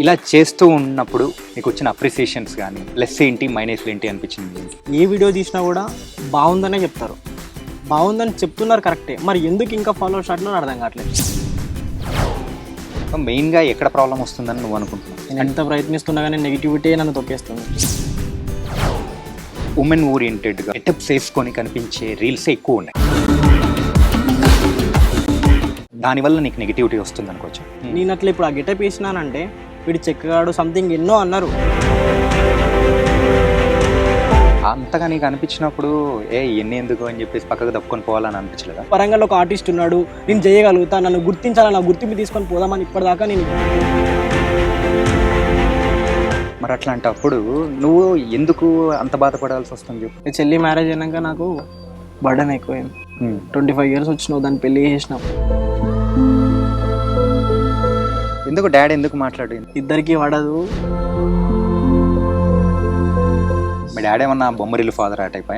ఇలా చేస్తూ ఉన్నప్పుడు మీకు వచ్చిన అప్రిసియేషన్స్ కానీ ప్లస్ ఏంటి మైనస్లు ఏంటి అనిపించింది? ఏ వీడియో తీసినా కూడా బాగుందనే చెప్తారు. బాగుందని చెప్తున్నారు కరెక్టే, మరి ఎందుకు ఇంకా ఫాలోవర్స్ అట్లా అర్థం కావట్లేదు. మెయిన్గా ఎక్కడ ప్రాబ్లం వస్తుందని నువ్వు అనుకుంటున్నావు? నేను ఎంత ప్రయత్నిస్తున్నా కానీ నెగిటివిటీ నన్ను తొక్కేస్తుంది. ఉమెన్ ఓరియంటెడ్గా గెటప్స్ వేసుకొని కనిపించే రీల్సే ఎక్కువ ఉన్నాయి. దానివల్ల నీకు నెగిటివిటీ వస్తుంది అనుకోవచ్చు. నేను అట్లా ఇప్పుడు ఆ గెటప్ వేసినానంటే వీడు చెక్కగాడు సంథింగ్ ఎన్నో అన్నారు. అంతగా నీకు అనిపించినప్పుడు ఎన్ని ఎందుకు అని చెప్పేసి పక్కకు తప్పుకొని పోవాలని అనిపించలేదా? వరంగల్లో ఒక ఆర్టిస్ట్ ఉన్నాడు, నేను చేయగలుగుతా, నన్ను గుర్తించాలని, నా గుర్తింపు తీసుకొని పోదామని ఇప్పటిదాకా నేను. మరి అట్లాంటప్పుడు నువ్వు ఎందుకు అంత బాధపడాల్సి వస్తుంది చెప్పు? ఈ చెల్లి మ్యారేజ్ అయినాక నాకు బర్డన్ ఎక్కువైంది. 25 years వచ్చినావు, దాన్ని పెళ్లి చేసినావు. ఎందుకు డాడీ ఎందుకు మాట్లాడింది? ఇద్దరికి పడదు. మీ డాడీ ఏమన్నా బొమ్మరిల్లు ఫాదర్ ఆ టైప్?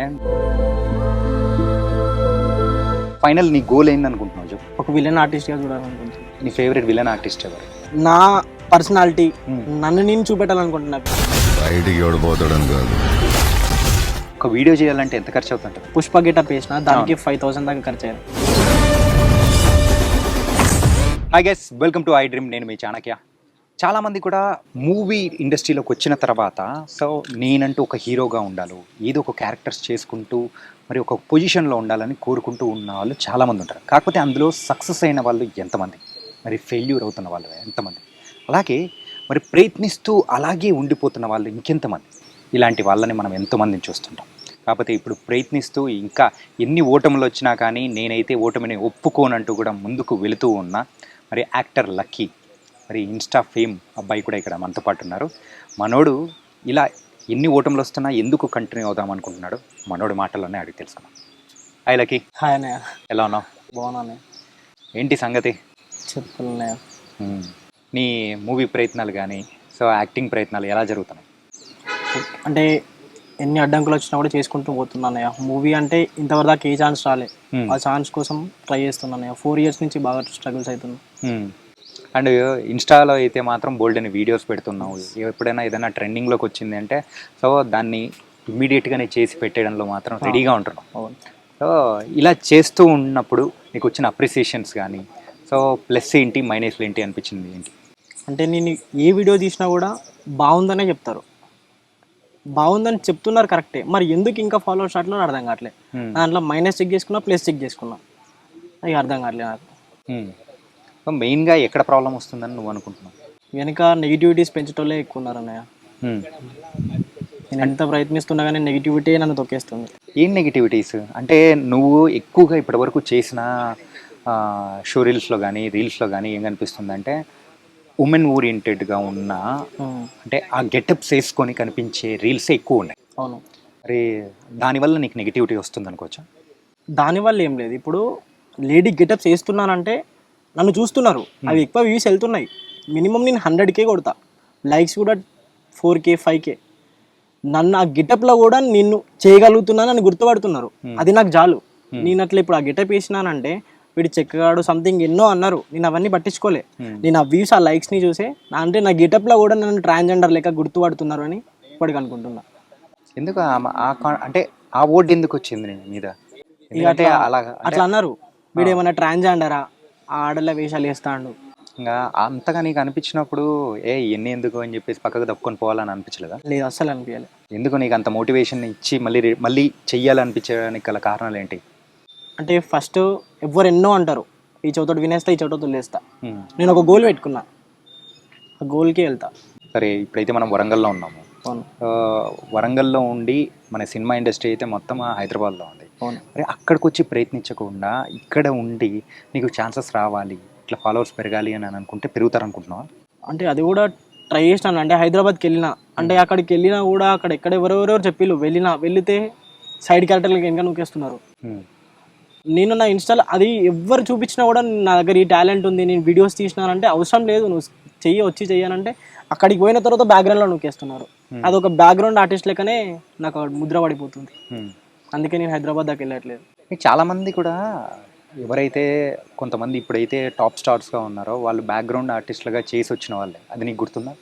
ఫైనల్ నీ గోల్ ఏంది అనుకుంటున్నావు చెప్పు? ఒక విలన్ ఆర్టిస్ట్గా చూడాలనుకుంటున్నాను. నీ ఫేవరెట్ విలన్ ఆర్టిస్ట్ ఎవరు? నా పర్సనాలిటీ నన్ను నేను చూపెట్టాలనుకుంటున్నా. ఒక వీడియో చేయాలంటే ఎంత ఖర్చు అవుతుంటుంది? పుష్ప గెటప్ వేసిన దానికి 5,000 దాకా ఖర్చు అయ్యారు. Hi guys, welcome to I dream. నేను మీ చాణక్య. చాలామంది కూడా మూవీ ఇండస్ట్రీలోకి వచ్చిన తర్వాత నేనంటూ ఒక హీరోగా ఉండాలి, ఏదో ఒక క్యారెక్టర్స్ చేసుకుంటూ మరి ఒక పొజిషన్లో ఉండాలని కోరుకుంటూ ఉన్న వాళ్ళు చాలామంది ఉంటారు. కాకపోతే అందులో సక్సెస్ అయిన వాళ్ళు ఎంతమంది, మరి ఫెయిల్యూర్ అవుతున్న వాళ్ళు ఎంతమంది, అలాగే మరి ప్రయత్నిస్తూ అలాగే ఉండిపోతున్న వాళ్ళు ఇంకెంతమంది? ఇలాంటి వాళ్ళని మనం ఎంతోమందిని చూస్తుంటాం. కాకపోతే ఇప్పుడు ప్రయత్నిస్తూ ఇంకా ఎన్ని ఓటములు వచ్చినా కానీ నేనైతే ఓటమిని ఒప్పుకోనంటూ కూడా ముందుకు వెళుతూ ఉన్నా మరి యాక్టర్ లక్కీ, మరి ఇన్స్టా ఫేమ్ అబ్బాయి కూడా ఇక్కడ మనతో పాటు ఉన్నారు. మనోడు ఇలా ఎన్ని ఓటములు వస్తున్నా ఎందుకు కంటిన్యూ అవుదాం అనుకుంటున్నాడు? మనోడు మాటల్లోనే అడిగి తెలుసుకున్నాం. Hi lucky. హాయ్ అన్నయ్య. ఎలా ఉన్నావు? బాగున్నాను. ఏంటి సంగతి? చెప్పన్నయ్య. నీ మూవీ ప్రయత్నాలు కానీ యాక్టింగ్ ప్రయత్నాలు ఎలా జరుగుతున్నాయి? అంటే ఎన్ని అడ్డంకులు వచ్చినా కూడా చేసుకుంటూ పోతున్నానయ్య. మూవీ అంటే ఇంతవరకు దాకా ఏ ఛాన్స్ రాలే, ఆ ఛాన్స్ కోసం ట్రై చేస్తున్నానయ్య. 4 years నుంచి బాగా స్ట్రగుల్స్ అవుతున్నాయి. అండ్ ఇన్స్టాలో అయితే మాత్రం బోల్డ్ అని వీడియోస్ పెడుతున్నావు. ఎప్పుడైనా ఏదైనా ట్రెండింగ్లోకి వచ్చింది అంటే దాన్ని ఇమ్మీడియట్గానే చేసి పెట్టేయడంలో మాత్రం రెడీగా ఉంటున్నావు. ఇలా చేస్తూ ఉన్నప్పుడు నీకు వచ్చిన అప్రిసియేషన్స్ కానీ ప్లస్ ఏంటి మైనస్లు ఏంటి అనిపించింది ఏంటి? అంటే నేను ఏ వీడియో తీసినా కూడా బాగుందనే చెప్తారు. బాగుందని చెప్తున్నారు కరెక్టే, మరి ఎందుకు ఇంకా ఫాలోవర్స్ అట్లా అర్థం కావట్లేదు. దాంట్లో మైనస్ చెక్ చేసుకున్నా, ప్లస్ చెక్ చేసుకున్నా, అది అర్థం కావట్లేదు నాకు. మెయిన్గా ఎక్కడ ప్రాబ్లం వస్తుందని నువ్వు అనుకుంటున్నావు? వెనక నెగిటివిటీస్ పెంచటోళ్ళే ఎక్కువ ఉన్నారు అన్నయ్య. నేను ఎంత ప్రయత్నిస్తున్నా కానీ నెగిటివిటీ నన్ను తొక్కేస్తుంది. ఏం నెగిటివిటీస్ అంటే? నువ్వు ఎక్కువగా ఇప్పటివరకు చేసిన షో రీల్స్లో కానీ రీల్స్లో కానీ ఏం కనిపిస్తుంది అంటే ఉమెన్ ఓరియంటెడ్గా ఉన్న అంటే ఆ గెటప్స్ వేసుకొని కనిపించే రీల్సే ఎక్కువ ఉన్నాయి. అవును. మరి దానివల్ల నీకు నెగిటివిటీ వస్తుంది అనుకోవచ్చా? దానివల్ల ఏం లేదు. ఇప్పుడు లేడీ గెటప్స్ వేస్తున్నానంటే నన్ను చూస్తున్నారు, అవి ఎక్కువ వ్యూస్ వెళ్తున్నాయి. మినిమం నేను 100K కొడతా, లైక్స్ కూడా 4K 5K. నన్ను ఆ గెటప్లో కూడా నిన్ను చేయగలుగుతున్నాను అని గుర్తుపడుతున్నారు, అది నాకు చాలు. నేను అట్లా ఇప్పుడు ఆ గెటప్ వేసినానంటే వీడు చెక్కగాడు సంథింగ్ ఎన్నో అన్నారు, నేను అవన్నీ పట్టించుకోలే. నేను ఆ వ్యూస్, ఆ లైక్స్ని చూసే అంటే నా గెటప్లో కూడా నన్ను ట్రాన్స్జెండర్ లెక్క గుర్తుపడుతున్నారు అని ఇప్పటికి అనుకుంటున్నా. ఎందుకు అంటే ఆ వర్డ్ ఎందుకు వచ్చింది నీ మీద? అట్లా అన్నారు, వీడు ఏమన్నా ట్రాన్స్జెండరా, ఆడల వేషాలు వేస్తాడు. ఇంకా అంతగా నీకు అనిపించినప్పుడు ఎన్ని ఎందుకు అని చెప్పేసి పక్కకు తప్పుకొని పోవాలని అనిపించలేదా? లేదు, అస్సలు అనిపించలేదు. ఎందుకు నీకు అంత మోటివేషన్ ఇచ్చి మళ్ళీ చెయ్యాలనిపించడానికి గల కారణాలు ఏంటి? అంటే ఫస్ట్ ఎవరు ఎన్నో అంటారు, ఈ చోట వినేస్తా, ఈ చోట వదిలేస్తా. నేను ఒక గోల్ పెట్టుకున్నా, ఆ గోల్కి వెళ్తా. సరే, ఇప్పుడైతే మనం వరంగల్లో ఉన్నాము. వరంగల్లో ఉండి మన సినిమా ఇండస్ట్రీ అయితే మొత్తం హైదరాబాద్లో ఉంది. మరి అక్కడికి వచ్చి ప్రయత్నించకుండా ఇక్కడ ఉండి నీకు ఛాన్సెస్ రావాలి, ఇట్లా ఫాలోవర్స్ పెరగాలి అని అనుకుంటే పెరుగుతారనుకుంటున్నావా? అంటే అది కూడా ట్రై చేసినాను. అంటే హైదరాబాద్కి వెళ్ళినా, అంటే అక్కడికి వెళ్ళినా కూడా అక్కడ ఎక్కడ ఎవరెవరెవరు చెప్పిళ్ళు, వెళితే సైడ్ క్యారెక్టర్లకి వెనక నూకేస్తున్నారు. నేను నా ఇన్స్టాలో అది ఎవరు చూపించినా కూడా నా దగ్గర ఈ టాలెంట్ ఉంది, నేను వీడియోస్ తీసినానంటే అవసరం లేదు, నువ్వు వచ్చి చెయ్యానంటే అక్కడికి పోయిన తర్వాత బ్యాక్గ్రౌండ్లో నూకేస్తున్నారు. అదొక బ్యాక్గ్రౌండ్ ఆర్టిస్ట్ లెక్కనే నాకు ముద్ర పడిపోతుంది. అందుకే నేను హైదరాబాద్ దాకా వెళ్ళట్లేదు. చాలామంది కూడా ఎవరైతే కొంతమంది ఇప్పుడైతే టాప్ స్టార్స్గా ఉన్నారో వాళ్ళు బ్యాక్గ్రౌండ్ ఆర్టిస్టులుగా చేసి వచ్చిన వాళ్ళే, అది నీకు గుర్తుందా?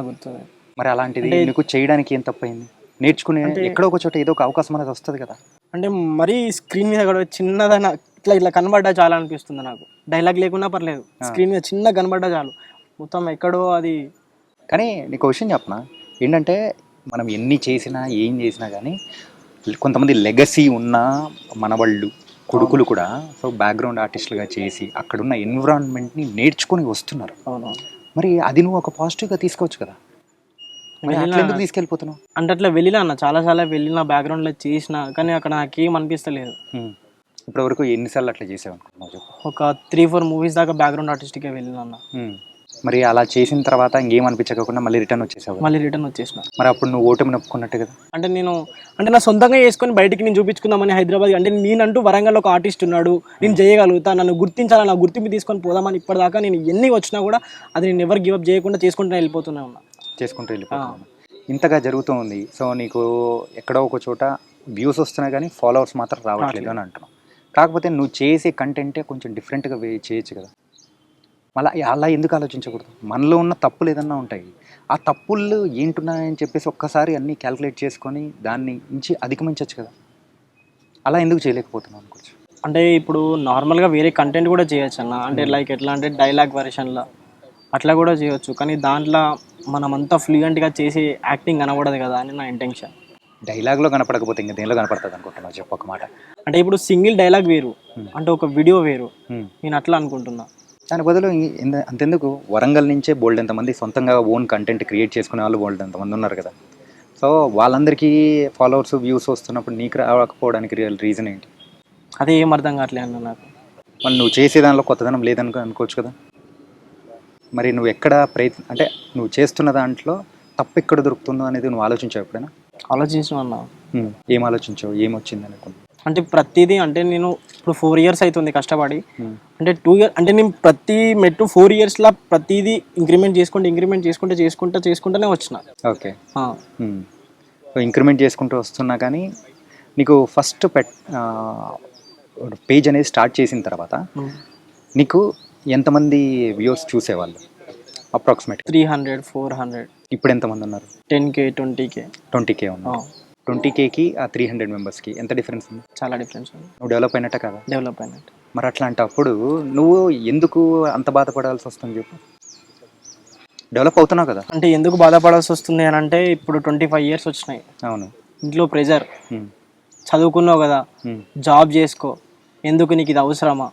గుర్తుంది. మరి అలాంటిది నీకు చేయడానికి ఏం తప్పైంది? నేర్చుకునే ఎక్కడో ఒక చోట ఏదో ఒక అవకాశం అనేది వస్తుంది కదా. అంటే మరీ స్క్రీన్ మీద కూడా చిన్నదైనా ఇట్లా ఇట్లా కనబడ్డా చాలా అనిపిస్తుంది నాకు. డైలాగ్ లేకున్నా పర్లేదు, స్క్రీన్ మీద చిన్న కనబడ్డా చాలు, మొత్తం ఎక్కడో అది. కానీ నీకు విషయం చెప్పనా, ఏంటంటే మనం ఎన్ని చేసినా ఏం చేసినా కానీ కొంతమంది లెగసీ ఉన్న మనవాళ్ళు కొడుకులు కూడా సో బ్యాక్గ్రౌండ్ ఆర్టిస్టులుగా చేసి అక్కడున్న ఎన్విరాన్మెంట్ని నేర్చుకొని వస్తున్నారు. అవును. మరి అది నువ్వు ఒక పాజిటివ్గా తీసుకోవచ్చు కదా. మరి అట్లా ఎందుకు తీసుకెళ్ళిపోతున్నావు? అంటే అట్లా వెళ్ళినా అన్న, చాలా వెళ్ళిన బ్యాక్గ్రౌండ్లో చేసిన, కానీ అక్కడ నాకేం అనిపిస్తలేదు. ఇప్పటి వరకు ఎన్నిసార్లు అట్లా చేసావు అనుకుంటున్నావు చెప్పు? ఒక 3-4 మూవీస్ దాకా బ్యాక్గ్రౌండ్ ఆర్టిస్ట్గా వెళ్ళిన అన్న. మరి అలా చేసిన తర్వాత ఇంకేం అనిపించకుండా మళ్ళీ రిటర్న్ వచ్చేసావు. మళ్ళీ రిటర్న్ వచ్చేసిన. మరి అప్పుడు నువ్వు ఓటమి నొప్పుకున్నట్టు కదా. అంటే అంటే నా సొంతంగా చేసుకొని బయటికి నేను చూపించుకుందామని హైదరాబాద్, అంటే నేనంటూ వరంగల్లో ఒక ఆర్టిస్ట్ ఉన్నాడు, నేను చేయగలుగుతా, నన్ను గుర్తించాలా, నా గుర్తింపు తీసుకొని పోదామని ఇప్పటిదాకా నేను ఎన్ని వచ్చినా కూడా అది నేను ఎవరు గివప్ చేయకుండా చేసుకుంటూ వెళ్ళిపోతూనే ఉన్నా. ఇంతగా జరుగుతూ ఉంది. సో నీకు ఎక్కడో ఒక చోట వ్యూస్ వస్తున్నాయి కానీ ఫాలోవర్స్ మాత్రం రావట్లేదు అని అంటున్నావు. కాకపోతే నువ్వు చేసే కంటెంటే కొంచెం డిఫరెంట్గా చేయొచ్చు కదా. మళ్ళీ అలా ఎందుకు ఆలోచించకూడదు? మనలో ఉన్న తప్పులు ఏదన్నా ఉంటాయి, ఆ తప్పులు ఏంటున్నాయని చెప్పేసి ఒక్కసారి అన్నీ క్యాల్కులేట్ చేసుకొని దాన్ని నుంచి అధిగమించవచ్చు కదా. అలా ఎందుకు చేయలేకపోతున్నాను అనుకోవచ్చు. అంటే ఇప్పుడు నార్మల్గా వేరే కంటెంట్ కూడా చేయొచ్చు అన్న. అంటే లైక్ ఎట్లా అంటే డైలాగ్ వెర్షన్లో అట్లా కూడా చేయొచ్చు, కానీ దాంట్లో మనమంతా ఫ్లూయెంట్గా చేసి యాక్టింగ్ కనబడదు కదా అని నా ఇంటెన్షన్. డైలాగ్లో కనపడకపోతే ఇంకా దేనిలో కనపడుతుంది అనుకుంటున్నావు చెప్పు ఒక మాట. అంటే ఇప్పుడు సింగిల్ డైలాగ్ వేరు, అంటే ఒక వీడియో వేరు, నేను అట్లా అనుకుంటున్నా. దాని బదులు అంతెందుకు, వరంగల్ నుంచే బోల్డ్ ఎంతమంది సొంతంగా ఓన్ కంటెంట్ క్రియేట్ చేసుకునే వాళ్ళు బోల్డ్ ఎంతమంది ఉన్నారు కదా. సో వాళ్ళందరికీ ఫాలోవర్స్ వ్యూస్ వస్తున్నప్పుడు నీకు రాకపోవడానికి రీజన్ ఏంటి? అదే ఏం అర్థం కావట్లేదు అన్న నాకు. మళ్ళీ నువ్వు చేసే దానిలో కొత్తదనం అనుకోవచ్చు కదా. మరి నువ్వు ఎక్కడ అంటే నువ్వు చేస్తున్న దాంట్లో తప్పు ఎక్కడ దొరుకుతుందో అనేది నువ్వు ఆలోచించావు ఎప్పుడైనా? ఆలోచించిన అన్న. ఏం ఆలోచించావు, ఏమొచ్చింది అనుకున్నావు? అంటే ప్రతిదీ, అంటే నేను ఇప్పుడు 4 years అవుతుంది కష్టపడి, అంటే 2 years, అంటే నేను ప్రతి మెట్టు 4 yearsలో ప్రతిదీ ఇంక్రిమెంట్ చేసుకుంటూనే వచ్చిన. ఓకే. సో ఇంక్రిమెంట్ చేసుకుంటూ వస్తున్నా కానీ నీకు ఫస్ట్ పేజ్ అనేది స్టార్ట్ చేసిన తర్వాత నీకు ఎంతమంది వ్యూవర్స్ చూసేవాళ్ళు అప్రాక్సిమేట్? 300-400. ఇప్పుడు ఎంతమంది ఉన్నారు? 10K 20K ఉన్నారు. 20Kకి ఆ 300 మెంబర్స్కి ఎంత డిఫరెన్స్ ఉంది? చాలా డిఫరెన్స్ ఉంది. నువ్వు డెవలప్ అయినట్టే కదా? డెవలప్ అయినట్టు. మరి అట్లాంటప్పుడు నువ్వు ఎందుకు అంత బాధపడాల్సి వస్తుంది చెప్పు? డెవలప్ అవుతున్నావు కదా. అంటే ఎందుకు బాధపడాల్సి వస్తుంది అని అంటే, ఇప్పుడు 25 years వచ్చినాయి. అవును. ఇంట్లో ప్రెజర్, చదువుకున్నావు కదా, జాబ్ చేసుకో, ఎందుకు నీకు ఇది అవసరమా,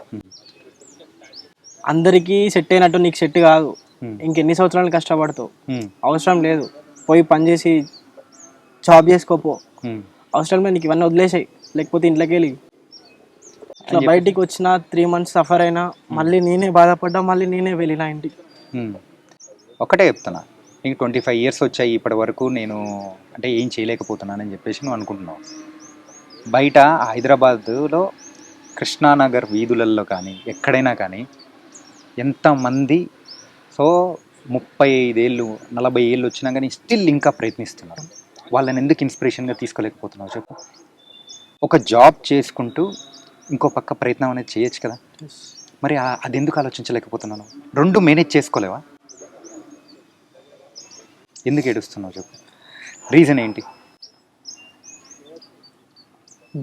అందరికీ సెట్ అయినట్టు నీకు సెట్ కాదు, ఇంకెన్ని సంవత్సరాలు కష్టపడతావు, అవసరం లేదు, పోయి పని చేసి జాబ్ చేసుకోపో, అవసరం లేదు నీకు, ఇవన్నీ వదిలేసాయి, లేకపోతే ఇంట్లోకి వెళ్ళి. ఇట్లా బయటికి వచ్చిన 3 months సఫర్ అయినా మళ్ళీ నేనే బాధపడ్డా, మళ్ళీ నేనే వెళ్ళిన ఇంటికి. ఒకటే చెప్తున్నా, నీకు 25 years వచ్చాయి ఇప్పటి వరకు, నేను అంటే ఏం చేయలేకపోతున్నానని చెప్పేసి నువ్వు అనుకుంటున్నావు. బయట హైదరాబాద్లో కృష్ణానగర్ వీధులలో కానీ ఎక్కడైనా కానీ ఎంతమంది సో 35 ఏళ్ళు 40 ఏళ్ళు వచ్చినా కానీ స్టిల్ ఇంకా ప్రయత్నిస్తున్నారు. వాళ్ళని ఎందుకు ఇన్స్పిరేషన్గా తీసుకోలేకపోతున్నావు చెప్పు? ఒక జాబ్ చేసుకుంటూ ఇంకో పక్క ప్రయత్నం అనేది చేయొచ్చు కదా. మరి అది ఎందుకు ఆలోచించలేకపోతున్నాను? 2 మేనేజ్ చేసుకోలేవా? ఎందుకు ఏడుస్తున్నావు చెప్పు? రీజన్ ఏంటి?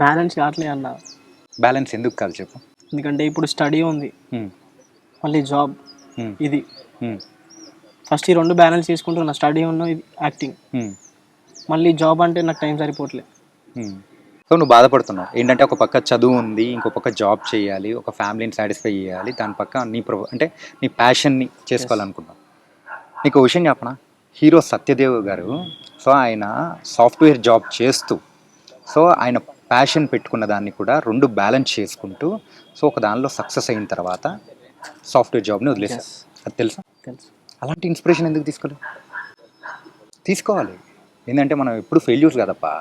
బ్యాలెన్స్ కావట్లేదు అన్న. బ్యాలెన్స్ ఎందుకు కాదు చెప్పు? ఎందుకంటే ఇప్పుడు స్టడీ ఉంది, మళ్ళీ జాబ్, ఇది ఫస్ట్ ఈ 2 బ్యాలెన్స్ చేసుకుంటున్నా. స్టడీ ఉన్న ఇది యాక్టింగ్, మళ్ళీ జాబ్ అంటే నాకు టైం సరిపోవట్లేదు. సో నువ్వు బాధపడుతున్నావు ఏంటంటే, ఒక పక్క చదువు ఉంది, ఇంకో పక్క జాబ్ చేయాలి, ఒక ఫ్యామిలీని సాటిస్ఫై చేయాలి, దాని పక్క అంటే నీ ప్యాషన్ని చేసుకోవాలనుకున్నావు. నీకు ఒక విషయం చెప్పనా, హీరో సత్యదేవ్ గారు సో ఆయన సాఫ్ట్వేర్ జాబ్ చేస్తూ సో ఆయన ప్యాషన్ పెట్టుకున్న దాన్ని కూడా 2 బ్యాలెన్స్ చేసుకుంటూ సో ఒక దానిలో సక్సెస్ అయిన తర్వాత సాఫ్ట్వేర్ జాబ్ని వదిలేశారు. అది తెలుసా? తెలుసు. అలాంటి ఇన్స్పిరేషన్ ఎందుకు తీసుకోవాలి? ఏంటంటే మనం ఎప్పుడు ఫెయిల్యూర్స్ కదప్పా,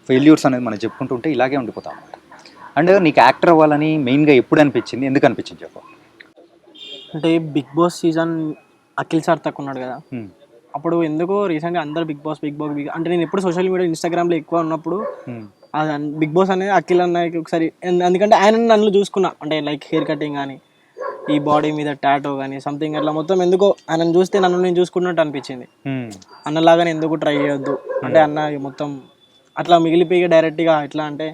ఫెయిల్యూర్స్ అనేది మనం చెప్పుకుంటూ ఉంటే ఇలాగే ఉండిపోతాం అన్నమాట. అండ్ నీకు యాక్టర్ అవ్వాలని మెయిన్గా ఎప్పుడు అనిపించింది, ఎందుకు అనిపించింది చెప్పు? అంటే Bigg Boss season Akhil sir తక్కువ ఉన్నాడు కదా, అప్పుడు ఎందుకో రీసెంట్గా అందరు బిగ్ బాస్ అంటే నేను ఎప్పుడు సోషల్ మీడియా ఇన్స్టాగ్రామ్లో ఎక్కువ ఉన్నప్పుడు బిగ్ బాస్ అనేది అఖిల్ అన్నకి ఒకసారి, ఎందుకంటే ఆయన నన్ను చూసుకున్నా, అంటే లైక్ హెయిర్ కటింగ్ కానీ ఈ బాడీ మీద టాటో కానీ సంథింగ్ అట్లా మొత్తం ఎందుకో ఆయనను చూస్తే నన్ను నేను చూసుకున్నట్టు అనిపించింది. అన్నలాగానే ఎందుకు ట్రై చేయొద్దు అంటే అన్న మొత్తం అట్లా మిగిలిపోయి డైరెక్ట్గా ఎట్లా అంటే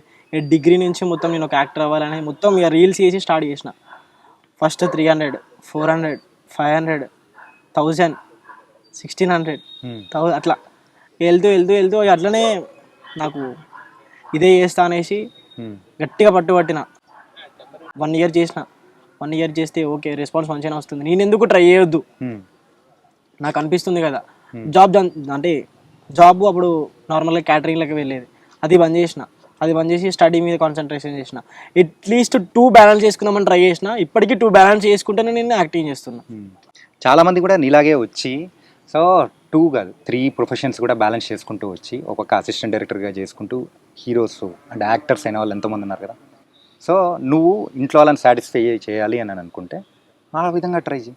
డిగ్రీ నుంచి మొత్తం నేను ఒక యాక్టర్ అవ్వాలని మొత్తం ఇక రీల్స్ చేసి స్టార్ట్ చేసిన. ఫస్ట్ 300, 400, 500, 1000, 1600, 1000 అట్లా వెళ్తూ వెళ్తూ వెళ్తూ అట్లనే నాకు ఇదే చేస్తా అనేసి గట్టిగా పట్టుబట్టిన. 1 year చేసిన. 1 year చేస్తే ఓకే రెస్పాన్స్ మంచిగానే వస్తుంది, నేను ఎందుకు ట్రై చేయొద్దు నాకు అనిపిస్తుంది కదా. అంటే జాబ్ అప్పుడు నార్మల్గా క్యాటరింగ్లోకి వెళ్ళేది, అది బంద్ చేసిన. అది బంద్ చేసి స్టడీ మీద కాన్సన్ట్రేషన్ చేసిన. అట్లీస్ట్ 2 బ్యాలెన్స్ చేసుకుందామని ట్రై చేసిన. ఇప్పటికీ 2 బ్యాలెన్స్ చేసుకుంటేనే నేను యాక్టింగ్ చేస్తున్నా. చాలామంది కూడా నీలాగే వచ్చి సో 2 కాదు 3 ప్రొఫెషన్స్ కూడా బ్యాలెన్స్ చేసుకుంటూ వచ్చి ఒక్కొక్క అసిస్టెంట్ డైరెక్టర్గా చేసుకుంటూ హీరోస్ అండ్ యాక్టర్స్ అయిన వాళ్ళు ఎంతోమంది ఉన్నారు కదా. సో నువ్వు ఇంట్లో వాళ్ళని సాటిస్ఫై చేయాలి అని అనుకుంటే ఆ విధంగా ట్రై చేయి.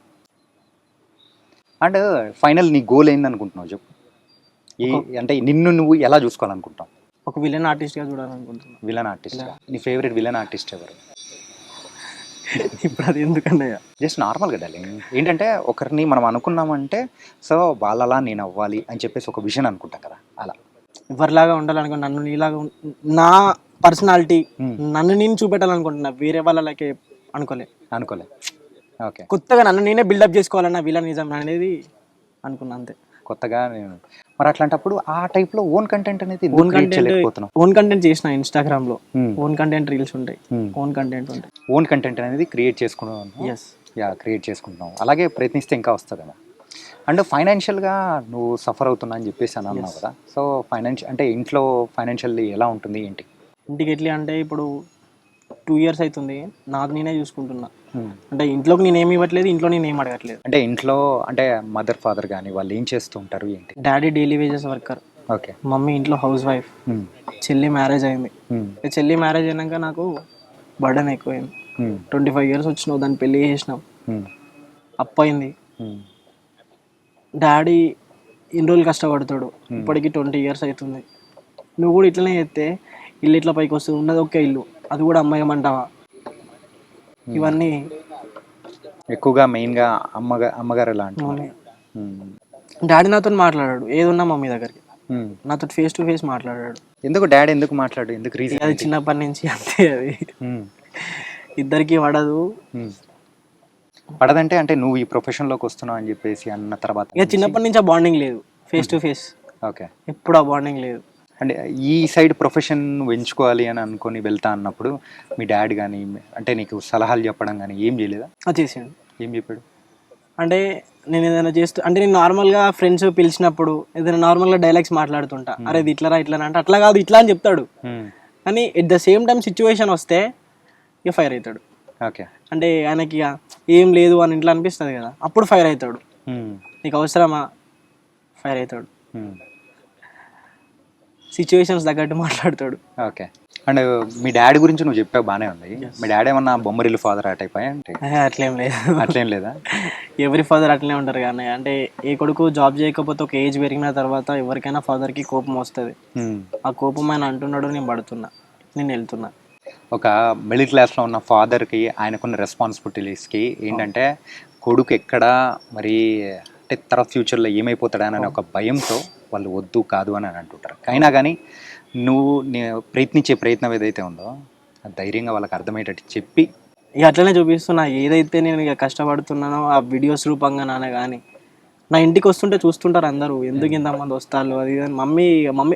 అండ్ ఫైనల్ నీ గోల్ ఏంది అనుకుంటున్నావు చెప్పు. అంటే నిన్ను నువ్వు ఎలా చూసుకోవాలనుకుంటావు? ఒక విలన్ ఆర్టిస్ట్గా చూడాలనుకుంటున్నా. విలన్ ఆర్టిస్ట్, నీ ఫేవరెట్ విలన్ ఆర్టిస్ట్ ఎవరు? ఇప్పుడు అది ఎందుకంటే జస్ట్ నార్మల్గా డార్లింగ్, ఏంటంటే ఒకరిని మనం అనుకున్నామంటే సో వాళ్ళలా నేను అవ్వాలి అని చెప్పేసి ఒక విజన్ అనుకుంటాం కదా, అలా ఎవరిలాగా ఉండాలనుకో, నన్ను నీలాగా నా పర్సనాలిటీ నన్ను నేను చూపెట్టాలనుకుంటున్నా, వేరే వాళ్ళకి అనుకోలే. ఓకే, కొత్తగా నన్ను నేనే బిల్డప్ చేసుకోవాలన్న విలనిజం అనేది అనుకున్నా అంతే. కొత్తగా నేను మరి అట్లాంటప్పుడు ఆ టైప్లో ఓన్ కంటెంట్ అనేది ఓన్ కంటెంట్ చేసిన ఇన్స్టాగ్రామ్లో. ఓన్ కంటెంట్ రీల్స్ ఉంటాయి, ఓన్ కంటెంట్ ఉంటాయి. ఓన్ కంటెంట్ అనేది క్రియేట్ చేసుకుంటున్నావు. అలాగే ప్రయత్నిస్తే ఇంకా వస్తుంది కదా. అండ్ ఫైనాన్షియల్గా నువ్వు సఫర్ అవుతున్నా అని చెప్పేసి అని అన్నావు కదా. సో అంటే ఇంట్లో ఫైనాన్షియల్లీ ఎలా ఉంటుంది ఏంటి? ఇంటికి ఎట్లా అంటే ఇప్పుడు 2 years అవుతుంది నాది నేనే చూసుకుంటున్నా. అంటే ఇంట్లోకి నేను ఏమి ఇవ్వట్లేదు, ఇంట్లో నేను ఏం అడగట్లేదు. అంటే ఇంట్లో అంటే మదర్ ఫాదర్ కానీ వాళ్ళు ఏం చేస్తూ ఉంటారు ఏంటి? Daddy daily wages worker, okay. Mummy ఇంట్లో హౌస్ వైఫ్. చెల్లి మ్యారేజ్ అయింది. చెల్లి మ్యారేజ్ అయినాక నాకు బర్డెన్ ఎక్కువైంది. 25 years వచ్చినావు, దాన్ని పెళ్లి చేసినావు, అప్పు అయింది. డాడీ ఇన్ని రోజులు కష్టపడతాడు, ఇప్పటికి 20 years అవుతుంది. నువ్వు కూడా ఇట్లనే చేస్తే ఇల్లు ఇట్లా పైకి వస్తుంది. ఉన్నది ఒకే ఇల్లు, అది కూడా అమ్మాయమంటావా? ఇవన్నీ ఎక్కువగా మెయిన్గా అమ్మగారు ఎలా అంటారు? డాడీ నాతో మాట్లాడాడు, ఏదున్నా మమ్మీ దగ్గరికి నాతో ఫేస్ టు ఫేస్ మాట్లాడాడు. ఎందుకు డాడీ ఎందుకు మాట్లాడు? ఎందుకు రీజన్? అది చిన్నప్పటి నుంచి అంతే, అది ఇద్దరికి పడదంటే అంటే నువ్వు ఈ ప్రొఫెషన్లోకి వస్తున్నావు అని చెప్పేసి అన్న తర్వాత ఇక చిన్నప్పటి నుంచి ఆ బాండింగ్ లేదు, ఫేస్ టు ఫేస్. ఓకే, ఎప్పుడు ఆ బాండింగ్ లేదు. అంటే ఈ సైడ్ ప్రొఫెషన్ ఎంచుకోవాలి అని అనుకొని వెళ్తా అన్నప్పుడు మీ డాడీ కానీ అంటే నీకు సలహాలు చెప్పడం కానీ ఏం చేయలేదా? చేసాడు. ఏం చెప్పాడు? అంటే నేను ఏదైనా అంటే నేను నార్మల్గా ఫ్రెండ్స్ పిలిచినప్పుడు ఏదైనా నార్మల్గా డైలాగ్స్ మాట్లాడుతుంటా, అరే ఇది ఇట్లా అంటే అట్లా కాదు ఇట్లా అని చెప్తాడు. కానీ at the same time situation వస్తే ఇక ఫైర్ అవుతాడు. ఓకే, అంటే ఆయనకి ఏం లేదు అని ఇంట్లో అనిపిస్తుంది కదా, అప్పుడు ఫైర్ అవుతాడు. నీకు అవసరమా? ఫైర్ అవుతాడు. సిచ్యువేషన్స్ తగ్గట్టు మాట్లాడతాడు. ఓకే. అండ్ మీ డాడీ గురించి నువ్వు చెప్పావు బాగానే ఉంది. మీ డాడీ ఏమన్నా బొమ్మరిల్లు ఫాదర్ ఆ టైప్ అంటే? అట్లేం లేదా? ఎవరి ఫాదర్ అట్లనే ఉంటారు కానీ, అంటే ఏ కొడుకు జాబ్ చేయకపోతే ఒక ఏజ్ పెరిగిన తర్వాత ఎవరికైనా ఫాదర్కి కోపం వస్తుంది. ఆ కోపం ఆయన అంటున్నాడు, నేను పడుతున్నా, నేను వెళ్తున్నా. ఒక మిడిల్ క్లాస్లో ఉన్న ఫాదర్కి ఆయనకున్న రెస్పాన్సిబిలిటీస్కి ఏంటంటే కొడుకు ఎక్కడ మరి అంటే తర్వాత ఫ్యూచర్లో ఏమైపోతాడని ఒక భయంతో వాళ్ళు వద్దు కాదు అని అంటుంటారు. అయినా కానీ నువ్వు ప్రయత్నించే ప్రయత్నం ఏదైతే ఉందో ధైర్యంగా వాళ్ళకి అర్థమయ్యేటట్టు చెప్పి ఇక అట్లనే చూపిస్తున్నా. ఏదైతే నేను ఇక కష్టపడుతున్నానో ఆ వీడియోస్ రూపంగా నానే కానీ నా ఇంటికి వస్తుంటే చూస్తుంటారు అందరూ, ఎందుకు ఇంతమంది వస్తారు అది మమ్మీ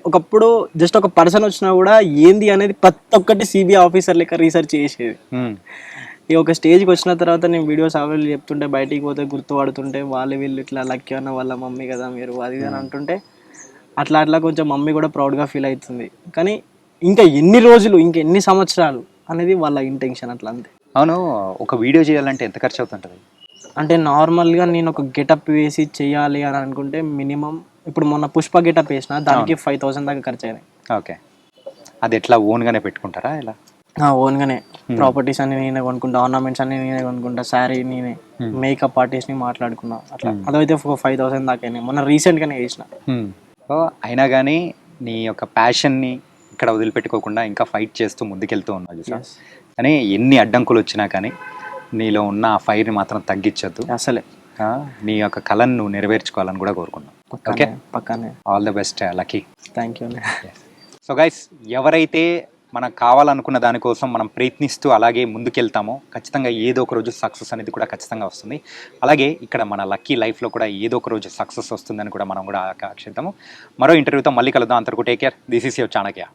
ఒకప్పుడు జస్ట్ ఒక పర్సన్ వచ్చినా కూడా ఏంది అనేది ప్రతి ఒక్కటి సిబిఐ ఆఫీసర్ లెక్క రీసెర్చ్ చేసేది. ఇక ఒక స్టేజ్కి వచ్చిన తర్వాత నేను వీడియోస్ అవైలబుల్ చెప్తుంటే బయటికి పోతే గుర్తుపడుతుంటే వీళ్ళు ఇట్లా లక్కీ అన్న వాళ్ళ మమ్మీ కదా మీరు అది అని అంటుంటే అట్లా కొంచెం మమ్మీ కూడా ప్రౌడ్గా ఫీల్ అవుతుంది. కానీ ఇంకా ఎన్ని రోజులు ఇంకా ఎన్ని సంవత్సరాలు అనేది వాళ్ళ ఇంటెన్షన్ అట్లా అంతే. అవును, ఒక వీడియో చేయాలంటే ఎంత ఖర్చు అవుతుంటుంది? అంటే నార్మల్గా నేను ఒక గెటప్ వేసి చేయాలి అని అనుకుంటే మినిమం ఇప్పుడు మొన్న పుష్ప గెటప్ వేసిన దానికి 5,000 దాకా ఖర్చు అయినాయి. ఓకే, అది ఎట్లా ఓన్గానే పెట్టుకుంటారా? ఇలా ఓన్గానే ప్రాపర్టీస్ అన్ని నేనే కొనుక్కుంటా, ఆర్నమెంట్స్ అన్ని నేనే కొనుక్కుంటా, శారీ నేనే, మేకప్ ఆర్టిస్ట్ని మాట్లాడుకున్నా, అట్లా అదైతే 5,000 దాకా అయినాయి. మొన్న రీసెంట్గానే చేసిన. అయినా కానీ నీ యొక్క ప్యాషన్ని ఇక్కడ వదిలిపెట్టుకోకుండా ఇంకా ఫైట్ చేస్తూ ముందుకెళ్తూ ఉన్నావు చూసా. కానీ ఎన్ని అడ్డంకులు వచ్చినా కానీ నీలో ఉన్న ఆ ఫైర్ని మాత్రం తగ్గించొద్దు. అసలే నీ యొక్క కళను నువ్వు నెరవేర్చుకోవాలని కూడా కోరుకున్నాను. ఓకే, పక్కనే. All the best lucky. Thank you. So guys, ఎవరైతే మనకు కావాలనుకున్న దానికోసం మనం ప్రయత్నిస్తూ అలాగే ముందుకెళ్తామో ఖచ్చితంగా ఏదో ఒక రోజు సక్సెస్ అనేది కూడా ఖచ్చితంగా వస్తుంది. అలాగే ఇక్కడ మన లక్కీ లైఫ్లో కూడా ఏదో ఒక రోజు సక్సెస్ వస్తుందని కూడా మనం కూడా ఆకాంక్షిద్దాము. మరో ఇంటర్వ్యూతో మళ్ళీ కలుద్దాం. అంతవరకు take care. This is your Chanakya.